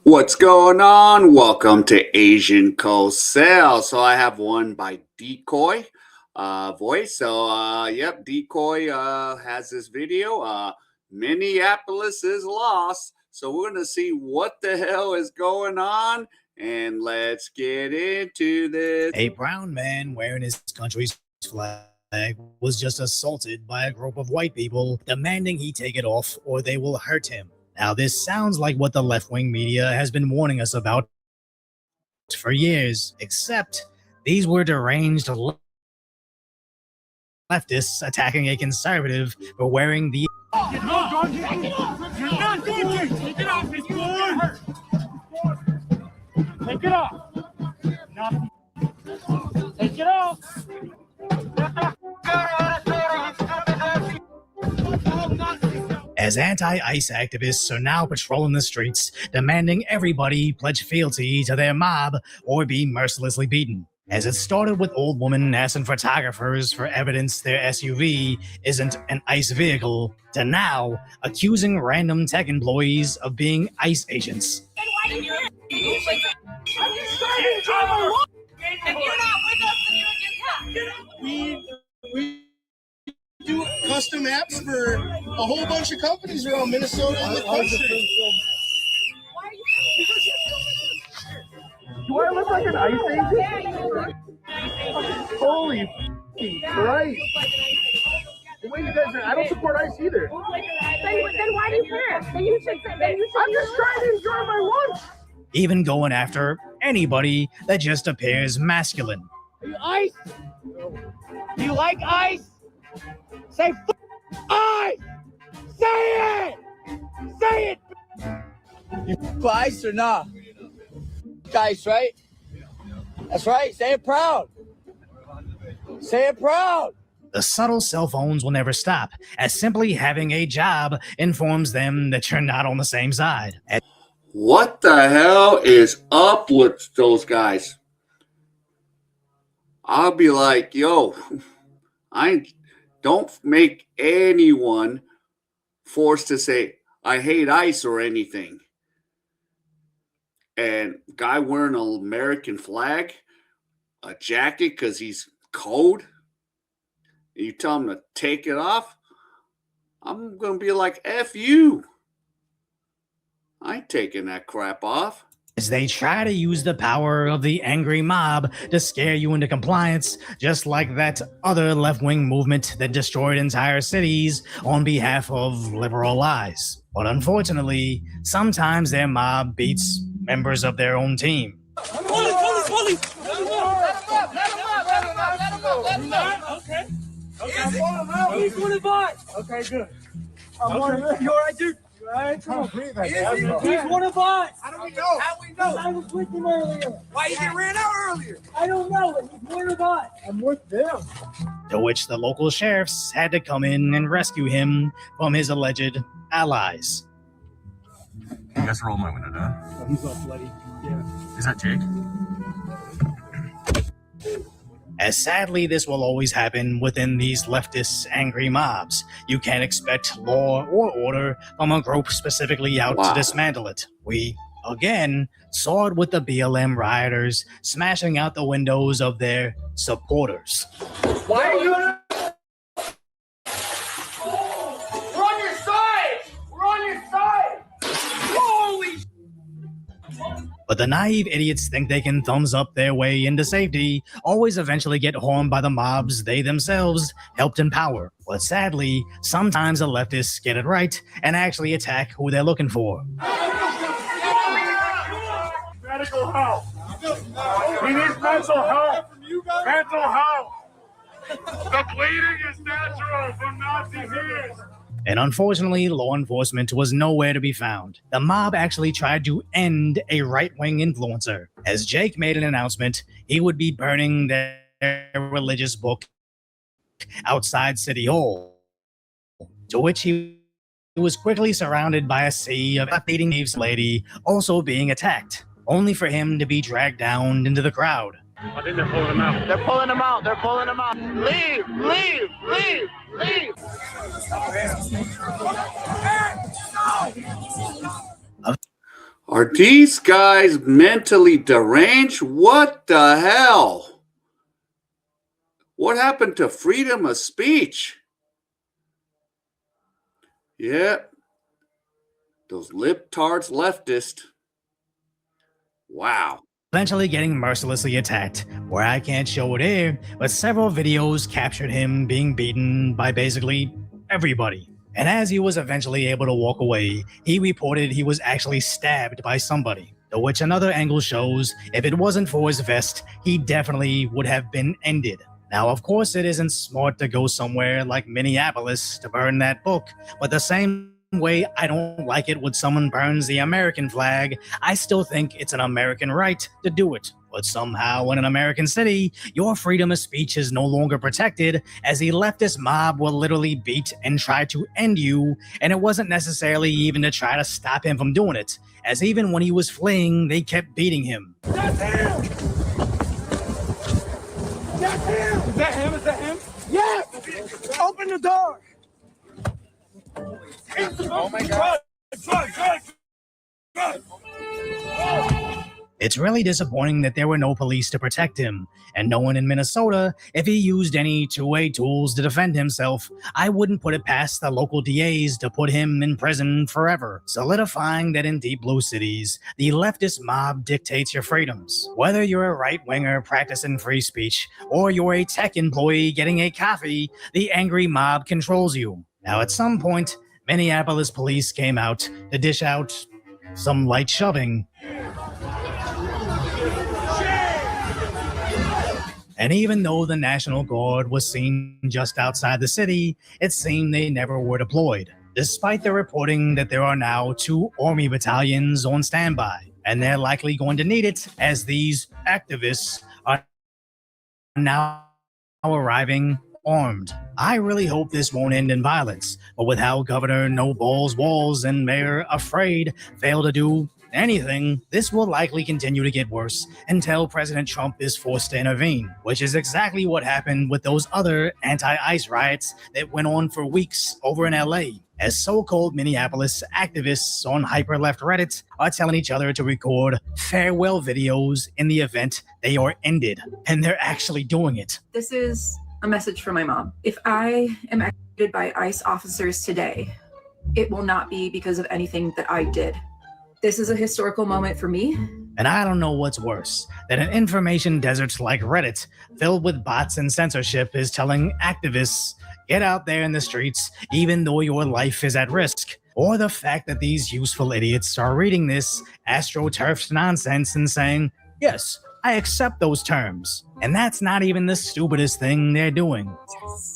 What's going on? Welcome to Asian Coast Sale. So I have one by Decoy voice. Yep, Decoy has this video. Minneapolis is lost. So we're gonna see what the hell is going on, and let's get into this. A brown man wearing his country's flag was just assaulted by a group of white people demanding he take it off or they will hurt him. Now, this sounds like what the left-wing media has been warning us about for years, except these were deranged leftists attacking a conservative for wearing the... Get off! You're not going to! Take it off! It's bored! Take it off! Take it off! As anti-ICE activists are now patrolling the streets, demanding everybody pledge fealty to their mob or be mercilessly beaten. As it started with old women asking photographers for evidence their SUV isn't an ICE vehicle, to now accusing random tech employees of being ICE agents. Then why are you here? I'm just trying to enjoy my life. If you're not with us, then you're against us. We do custom apps for a whole bunch of companies around Minnesota and the country. Why are you Do I look like an ice agent? Holy Christ. The way you guys are, I don't support ICE either. Then why are you here? Then you should I'm just trying to enjoy my lunch. Even going after anybody that just appears masculine. Are you ice? Do you like ice? Say ice! Say it! Say it! You ice or not? Ice, right? That's right. Say it proud. Say it proud. The subtle cell phones will never stop, as simply having a job informs them that you're not on the same side. What the hell is up with those guys? I'll be like, yo, I don't make anyone forced to say I hate ICE or anything. And guy wearing an American flag, a jacket because he's cold, and you tell him to take it off, I'm going to be like, F you. I ain't taking that crap off. As they try to use the power of the angry mob to scare you into compliance, just like that other left-wing movement that destroyed entire cities on behalf of liberal lies. But unfortunately, sometimes their mob beats members of their own team. Police! Okay. He's one of us. Okay, good. You alright, dude? He's He's one of us. How do we know? How we know? I was with him earlier. Why you get ran out earlier? I don't know, but he's one of us. I'm with them. To which the local sheriffs had to come in and rescue him from his alleged allies. You guys roll my window down. Oh, he's all bloody. Yeah. Is that Jake? As sadly this will always happen within these leftist angry mobs, you can't expect law or order from a group specifically out to dismantle it. We, again, saw it with the BLM rioters smashing out the windows of their supporters. Why are you? We're on your side. We're on your side. Holy. But the naive idiots think they can thumbs up their way into safety, always eventually get harmed by the mobs they themselves helped empower. But sadly, sometimes the leftists get it right and actually attack who they're looking for. Medical help. He needs mental help. Mental help. The bleeding is natural from Nazi ears. And unfortunately, law enforcement was nowhere to be found. The mob actually tried to end a right-wing influencer. As Jake made an announcement, he would be burning their religious book outside City Hall, to which he was quickly surrounded by a sea of beating Eve's lady also being attacked, only for him to be dragged down into the crowd. I think they're pulling him out. They're pulling him out. They're pulling him out. Leave! Leave! Leave! Leave! Are these guys mentally deranged? What the hell? What happened to freedom of speech? Yeah, those libtards leftists. Wow. Eventually getting mercilessly attacked, where I can't show it here, but several videos captured him being beaten by basically everybody. And as he was eventually able to walk away, he reported he was actually stabbed by somebody. To which another angle shows if it wasn't for his vest, he definitely would have been ended. Now, of course, it isn't smart to go somewhere like Minneapolis to burn that book, but the same way I don't like it when someone burns the American flag, I still think it's an American right to do it. But somehow in an American city, your freedom of speech is no longer protected, as the leftist mob will literally beat and try to end you, and it wasn't necessarily even to try to stop him from doing it, as even when he was fleeing, they kept beating him. That's him! That's him! Is that him? Is that him? Yes! Open the door! Oh my God! Run! It's really disappointing that there were no police to protect him, and no one in Minnesota. If he used any two-way tools to defend himself, I wouldn't put it past the local DAs to put him in prison forever, solidifying that in deep blue cities, the leftist mob dictates your freedoms. Whether you're a right-winger practicing free speech, or you're a tech employee getting a coffee, the angry mob controls you. Now, at some point, Minneapolis police came out to dish out some light shoving. And even though the National Guard was seen just outside the city, it seemed they never were deployed, despite the reporting that there are now 2 Army battalions on standby, and they're likely going to need it as these activists are now arriving armed. I really hope this won't end in violence, but with how Governor No Balls Walls and Mayor Afraid fail to do anything, this will likely continue to get worse until President Trump is forced to intervene, which is exactly what happened with those other anti-ICE riots that went on for weeks over in LA, as so-called Minneapolis activists on hyper-left Reddit are telling each other to record farewell videos in the event they are ended, and they're actually doing it. This is a message for my mom. If I am executed by ICE officers today, it will not be because of anything that I did. This is a historical moment for me. And I don't know what's worse, that an information desert like Reddit, filled with bots and censorship, is telling activists, get out there in the streets, even though your life is at risk. Or the fact that these useful idiots are reading this astroturfed nonsense and saying, yes, I accept those terms. And that's not even the stupidest thing they're doing.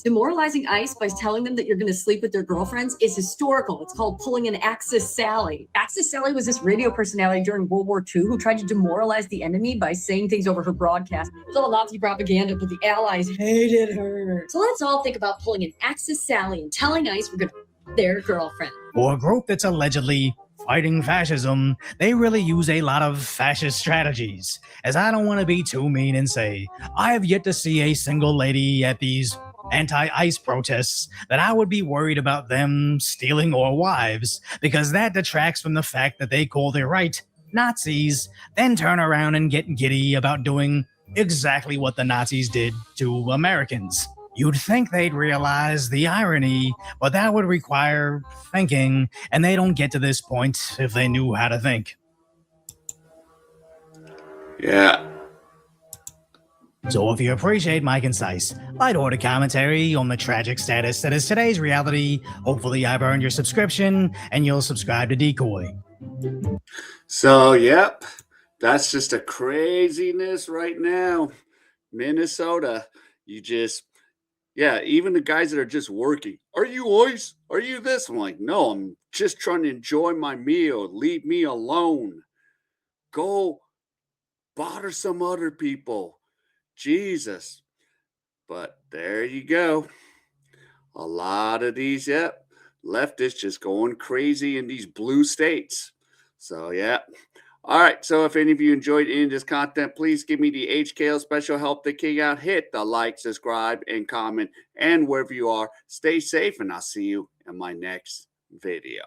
Demoralizing ICE by telling them that you're going to sleep with their girlfriends is historical. It's called pulling an Axis Sally. Axis Sally was this radio personality during World War II who tried to demoralize the enemy by saying things over her broadcast. It was all Nazi propaganda, but the Allies hated her. So let's all think about pulling an Axis Sally and telling ICE we're going to their girlfriend. For a group that's allegedly fighting fascism, they really use a lot of fascist strategies. As I don't want to be too mean and say, I have yet to see a single lady at these anti-ICE protests that I would be worried about them stealing our wives, because that detracts from the fact that they call their right Nazis, then turn around and get giddy about doing exactly what the Nazis did to Americans. You'd think they'd realize the irony, but that would require thinking, and they don't get to this point if they knew how to think. Yeah. So if you appreciate my concise, light-hearted commentary on the tragic status that is today's reality, hopefully I've earned your subscription and you'll subscribe to Decoy. So, yep, that's just a craziness right now. Minnesota, even the guys that are just working. Are you ICE? Are you this? I'm like, no, I'm just trying to enjoy my meal. Leave me alone. Go bother some other people. Jesus. But there you go. A lot of these, leftists just going crazy in these blue states. So, All right, so if any of you enjoyed any of this content, please give me the HKL special help the king out. Hit the like, subscribe, and comment. And wherever you are, stay safe, and I'll see you in my next video.